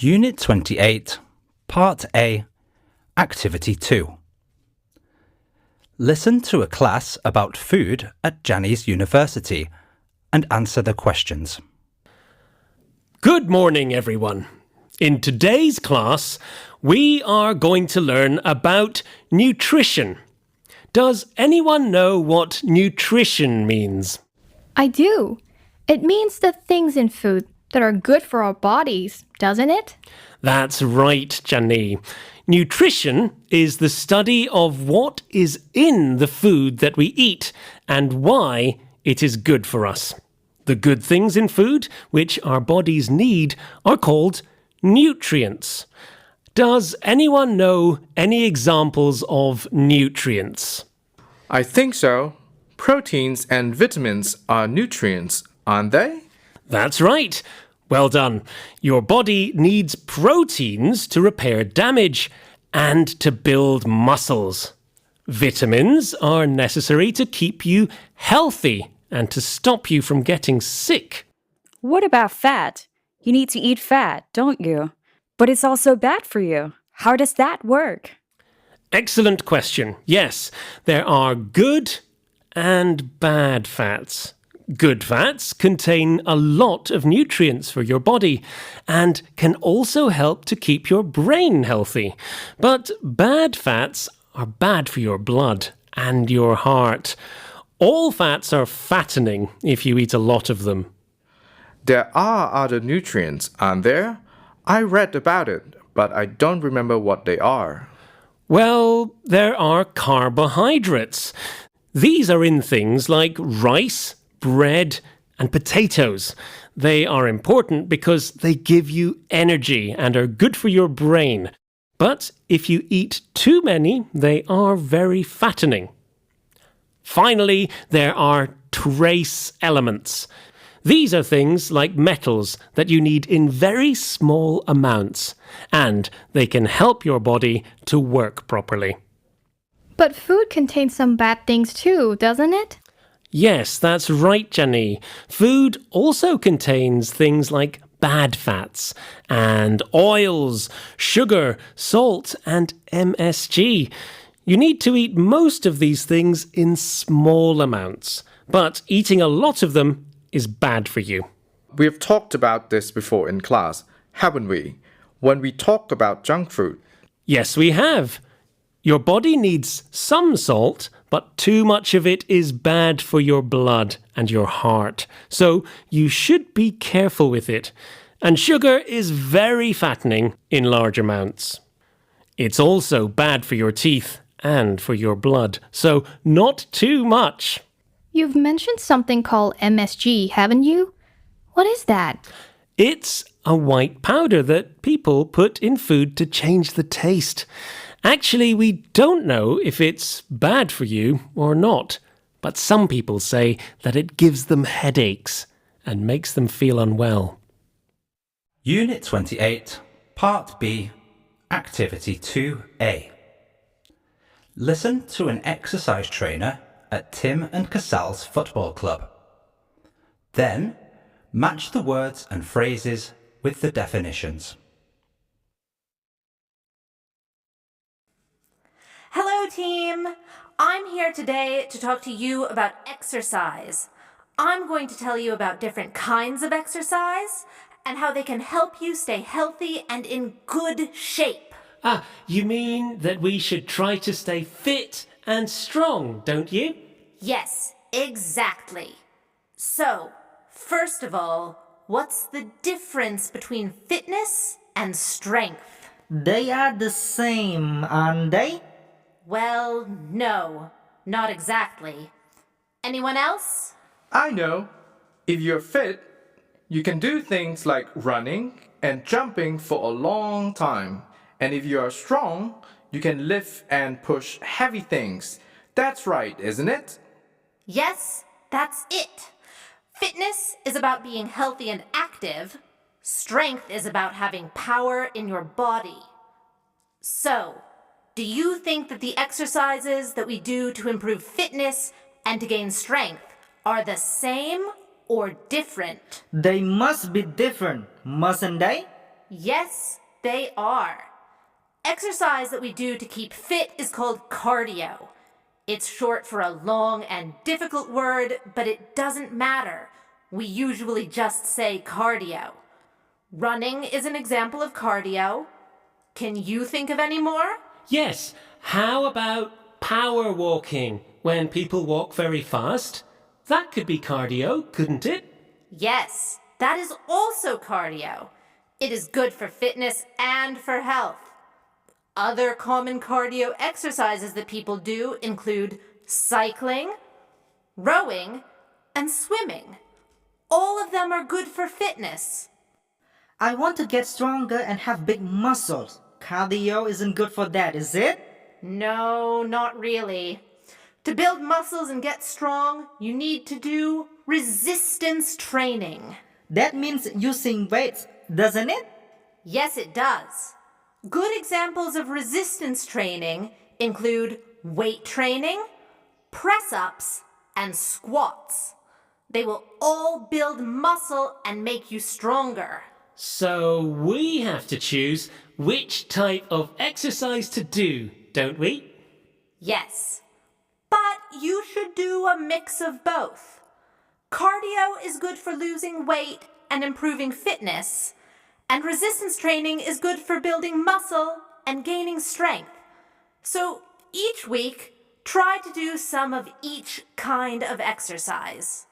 Unit 28, Part A, Activity 2. Listen to a class about food at Jani's University and answer the questions. Good morning, everyone. In today's class, we are going to learn about nutrition. Does anyone know what nutrition means? I do. It means the things in food that are good for our bodies, doesn't it? That's right, Jani. Nutrition is the study of what is in the food that we eat and why it is good for us. The good things in food, which our bodies need, are called nutrients. Does anyone know any examples of nutrients? I think so. Proteins and vitamins are nutrients, aren't they? That's right. Well done. Your body needs proteins to repair damage and to build muscles. Vitamins are necessary to keep you healthy and to stop you from getting sick. What about fat? You need to eat fat, don't you? But it's also bad for you. How does that work? Excellent question. Yes, there are good and bad fats. Good fats contain a lot of nutrients for your body and can also help to keep your brain healthy. But bad fats are bad for your blood and your heart. All fats are fattening if you eat a lot of them. There are other nutrients, aren't there? I read about it, but I don't remember what they are. Well, there are carbohydrates. These are in things like rice, bread, and potatoes. They are important because they give you energy and are good for your brain. But if you eat too many, they are very fattening. Finally, there are trace elements. These are things like metals that you need in very small amounts, and they can help your body to work properly. But food contains some bad things too, doesn't it? Yes, that's right, Jani. Food also contains things like bad fats and oils, sugar, salt, and MSG. You need to eat most of these things in small amounts, but eating a lot of them is bad for you. We've talked about this before in class, haven't we? When we talked about junk food. Yes, we have. Your body needs some salt, but too much of it is bad for your blood and your heart. So you should be careful with it. And sugar is very fattening in large amounts. It's also bad for your teeth and for your blood, so not too much. You've mentioned something called MSG, haven't you? What is that? It's a white powder that people put in food to change the taste. Actually, we don't know if it's bad for you or not, but some people say that it gives them headaches and makes them feel unwell. Unit 28, Part B, Activity 2A. Listen to an exercise trainer at Tim and Casal's football club. Then, match the words and phrases with the definitions. Hello, team! I'm here today to talk to you about exercise. I'm going to tell you about different kinds of exercise and how they can help you stay healthy and in good shape. You mean that we should try to stay fit and strong, don't you? Yes, exactly. So, first of all, what's the difference between fitness and strength? They are the same, aren't they? Well, no, not exactly. Anyone else? I know. If you're fit, you can do things like running and jumping for a long time. And if you are strong, you can lift and push heavy things. That's right, isn't it? Yes, that's it. Fitness is about being healthy and active. Strength is about having power in your body. So, do you think that the exercises that we do to improve fitness and to gain strength are the same or different? They must be different, mustn't they? Yes, they are. Exercise that we do to keep fit is called cardio. It's short for a long and difficult word, but it doesn't matter. We usually just say cardio. Running is an example of cardio. Can you think of any more? Yes, how about power walking, when people walk very fast? That could be cardio, couldn't it? Yes, that is also cardio. It is good for fitness and for health. Other common cardio exercises that people do include cycling, rowing, and swimming. All of them are good for fitness. I want to get stronger and have big muscles. Cardio isn't good for that, is it? No, not really. To build muscles and get strong, you need to do resistance training. That means using weights, doesn't it? Yes, it does. Good examples of resistance training include weight training, press-ups, and squats. They will all build muscle and make you stronger. So we have to choose which type of exercise to do, don't we? Yes, but you should do a mix of both. Cardio is good for losing weight and improving fitness, and resistance training is good for building muscle and gaining strength. So each week, try to do some of each kind of exercise.